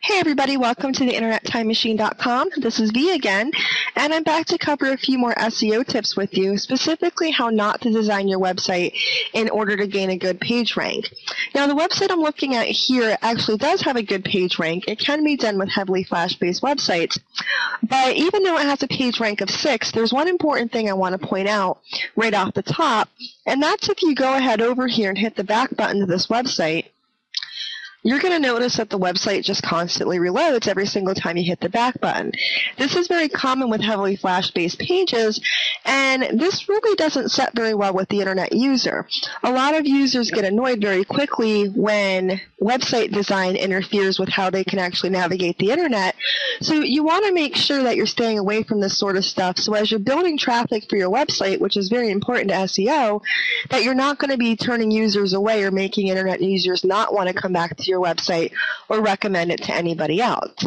Hey everybody, welcome to the InternetTimeMachine.com. This is V again, and I'm back to cover a few more SEO tips with you, specifically how not to design your website in order to gain a good page rank. Now the website I'm looking at here actually does have a good page rank. It can be done with heavily Flash-based websites, but even though it has a page rank of 6, there's one important thing I want to point out right off the top, and that's if you go ahead over here and hit the back button to this website, you're going to notice that the website just constantly reloads every single time you hit the back button. This is very common with heavily Flash-based pages, and this really doesn't set very well with the internet user. A lot of users get annoyed very quickly when website design interferes with how they can actually navigate the internet. So you want to make sure that you're staying away from this sort of stuff. So as you're building traffic for your website, which is very important to SEO, that you're not going to be turning users away or making internet users not want to come back to your website or recommend it to anybody else.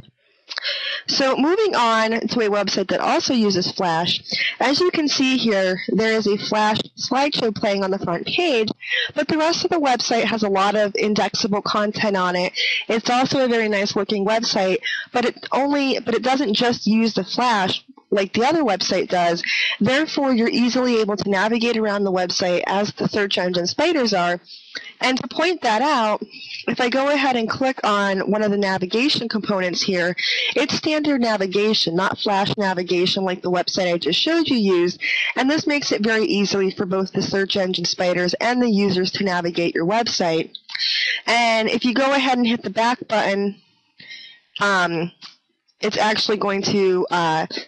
So moving on to a website that also uses Flash, as you can see here, there is a Flash slideshow playing on the front page, but the rest of the website has a lot of indexable content on it. It's also a very nice looking website, but it doesn't just use the Flash like the other website does. Therefore, you're easily able to navigate around the website as the search engine spiders are. And to point that out, if I go ahead and click on one of the navigation components here, it's standard navigation, not Flash navigation like the website I just showed you used. And this makes it very easy for both the search engine spiders and the users to navigate your website. And if you go ahead and hit the back button, it's actually going to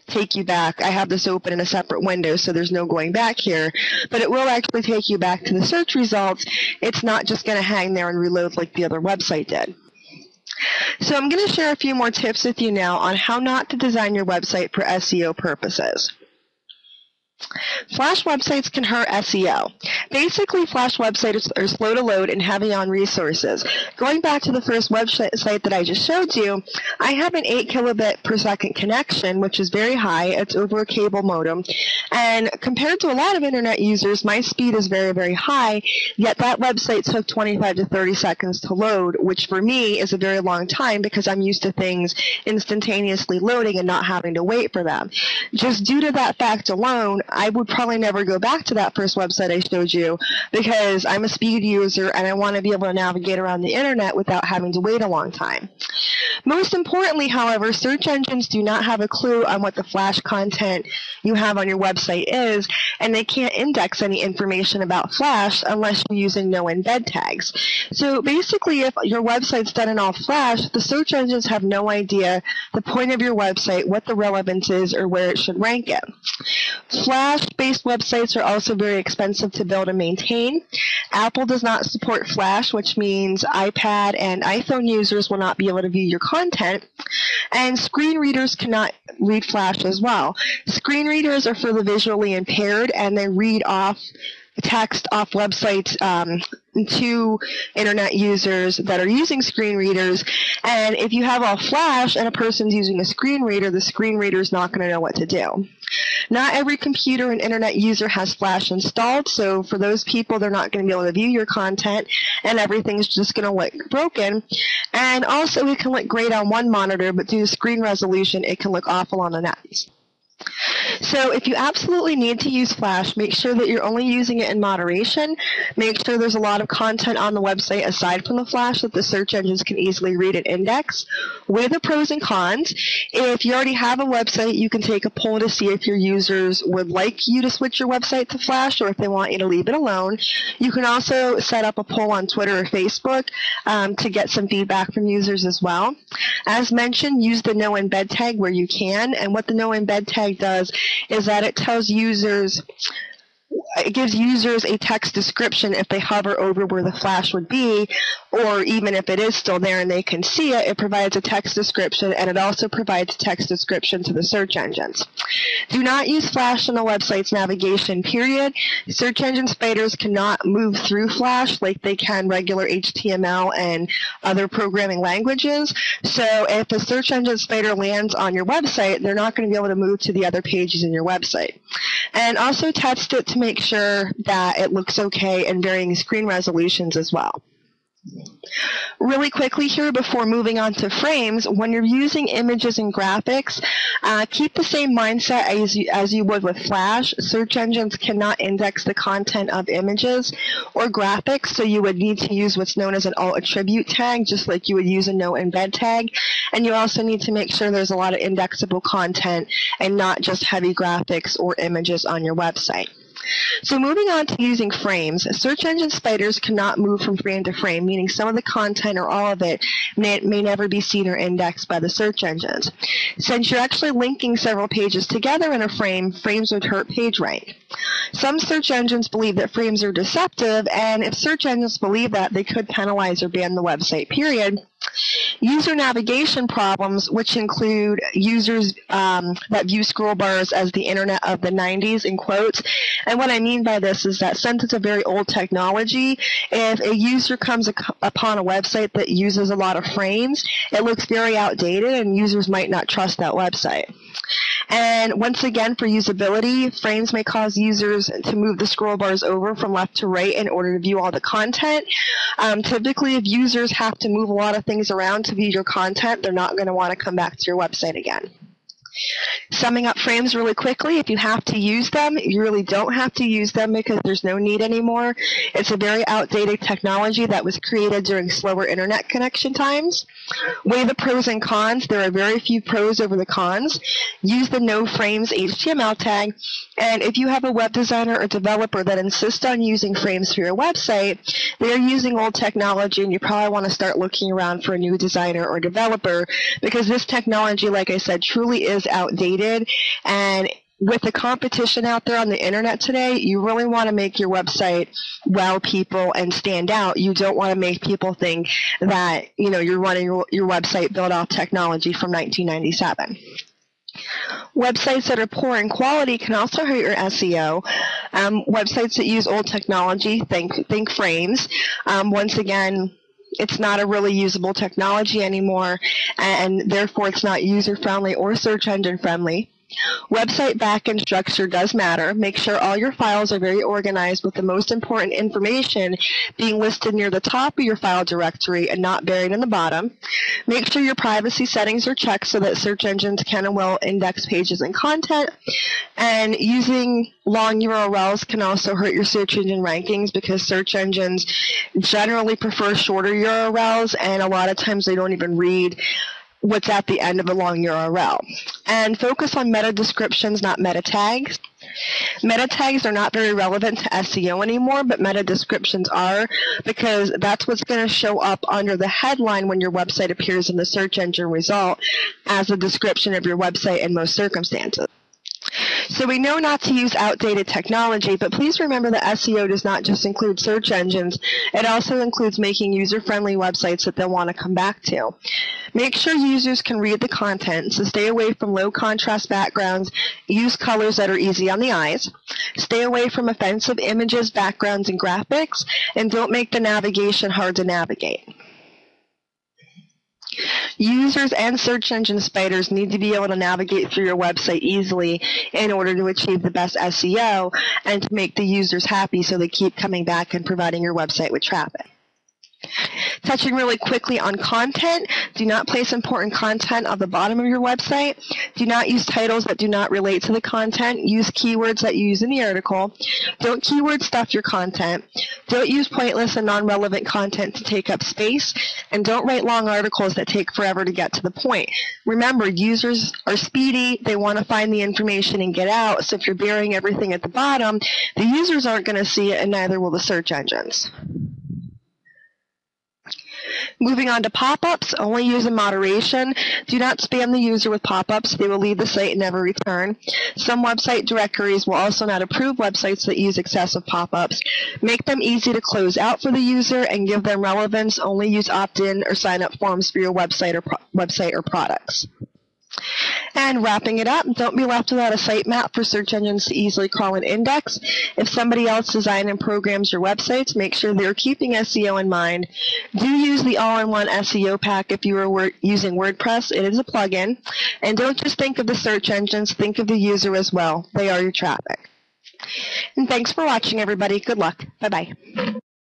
take you back. I have this open in a separate window, so there's no going back here. But it will actually take you back to the search results. It's not just going to hang there and reload like the other website did. So I'm going to share a few more tips with you now on how not to design your website for SEO purposes. Flash websites can hurt SEO. Basically, Flash websites are slow to load and heavy on resources. Going back to the first website that I just showed you, I have an 8 kilobit per second connection, which is very high. It's over a cable modem. And compared to a lot of internet users, my speed is very, very high, yet that website took 25 to 30 seconds to load, which for me is a very long time because I'm used to things instantaneously loading and not having to wait for them. Just due to that fact alone, I would probably never go back to that first website I showed you because I'm a speed user and I want to be able to navigate around the internet without having to wait a long time. Most importantly, however, search engines do not have a clue on what the Flash content you have on your website is, and they can't index any information about Flash unless you're using no embed tags. So basically, if your website's done in all Flash, the search engines have no idea the point of your website, what the relevance is, or where it should rank it. Flash-based websites are also very expensive to build and maintain. Apple does not support Flash, which means iPad and iPhone users will not be able to view your content, and screen readers cannot read Flash as well. Screen readers are for the visually impaired, and they read off text off websites to internet users that are using screen readers. And if you have all Flash and a person's using a screen reader, the screen reader is not going to know what to do. Not every computer and internet user has Flash installed, so for those people, they're not going to be able to view your content, and everything's just going to look broken. And also, it can look great on one monitor, but due to screen resolution, it can look awful on the next. So if you absolutely need to use Flash, make sure that you're only using it in moderation. Make sure there's a lot of content on the website aside from the Flash that the search engines can easily read and index. Weigh the pros and cons. If you already have a website, you can take a poll to see if your users would like you to switch your website to Flash or if they want you to leave it alone. You can also set up a poll on Twitter or Facebook to get some feedback from users as well. As mentioned, use the no embed tag where you can, and what the no embed tag does is that it tells users, it gives users a text description if they hover over where the Flash would be, or even if it is still there and they can see it, it provides a text description, and it also provides text description to the search engines. Do not use Flash in a website's navigation, period. Search engine spiders cannot move through Flash like they can regular HTML and other programming languages. So if a search engine spider lands on your website, they're not going to be able to move to the other pages in your website. And also test it to make sure that it looks okay in varying screen resolutions as well. Really quickly here before moving on to frames, when you're using images and graphics, keep the same mindset as you would with Flash. Search engines cannot index the content of images or graphics, so you would need to use what's known as an alt attribute tag, just like you would use a no embed tag. And you also need to make sure there's a lot of indexable content and not just heavy graphics or images on your website. So moving on to using frames, search engine spiders cannot move from frame to frame, meaning some of the content or all of it may never be seen or indexed by the search engines. Since you're actually linking several pages together in a frame, frames would hurt page rank. Some search engines believe that frames are deceptive, and if search engines believe that, they could penalize or ban the website, period. User navigation problems, which include users that view scroll bars as the internet of the 90s, in quotes. And what I mean by this is that since it's a very old technology, if a user comes upon a website that uses a lot of frames, it looks very outdated and users might not trust that website. And once again, for usability, frames may cause users to move the scroll bars over from left to right in order to view all the content. Typically, if users have to move a lot of things around to view your content, they're not going to want to come back to your website again. Summing up frames really quickly, if you have to use them, you really don't have to use them because there's no need anymore. It's a very outdated technology that was created during slower internet connection times. Weigh the pros and cons. There are very few pros over the cons. Use the no frames HTML tag. And if you have a web designer or developer that insists on using frames for your website, they're using old technology, and you probably want to start looking around for a new designer or developer because this technology, like I said, truly is outdated. And with the competition out there on the internet today, you really want to make your website wow people and stand out. You don't want to make people think that you're running your website built off technology from 1997. Websites that are poor in quality can also hurt your SEO. Websites that use old technology, think frames. Once again, it's not a really usable technology anymore, and therefore it's not user-friendly or search engine-friendly. Website backend structure does matter. Make sure all your files are very organized with the most important information being listed near the top of your file directory and not buried in the bottom. Make sure your privacy settings are checked so that search engines can and will index pages and content. And using long URLs can also hurt your search engine rankings because search engines generally prefer shorter URLs, and a lot of times they don't even read what's at the end of a long URL. And focus on meta descriptions, not meta tags. Meta tags are not very relevant to SEO anymore, but meta descriptions are, because that's what's going to show up under the headline when your website appears in the search engine result as a description of your website in most circumstances. So we know not to use outdated technology, but please remember that SEO does not just include search engines. It also includes making user-friendly websites that they'll want to come back to. Make sure users can read the content, so stay away from low-contrast backgrounds. Use colors that are easy on the eyes. Stay away from offensive images, backgrounds, and graphics, and don't make the navigation hard to navigate. Users and search engine spiders need to be able to navigate through your website easily in order to achieve the best SEO and to make the users happy so they keep coming back and providing your website with traffic. Touching really quickly on content, do not place important content on the bottom of your website. Do not use titles that do not relate to the content. Use keywords that you use in the article. Don't keyword stuff your content. Don't use pointless and non-relevant content to take up space. And don't write long articles that take forever to get to the point. Remember, users are speedy. They want to find the information and get out. So if you're burying everything at the bottom, the users aren't going to see it, and neither will the search engines. Moving on to pop-ups, only use in moderation. Do not spam the user with pop-ups. They will leave the site and never return. Some website directories will also not approve websites that use excessive pop-ups. Make them easy to close out for the user and give them relevance. Only use opt-in or sign-up forms for your website or products. And wrapping it up, don't be left without a sitemap for search engines to easily crawl and index. If somebody else designs and programs your websites, make sure they're keeping SEO in mind. Do use the all-in-one SEO pack if you are using WordPress. It is a plugin. And don't just think of the search engines, think of the user as well. They are your traffic. And thanks for watching, everybody. Good luck. Bye-bye.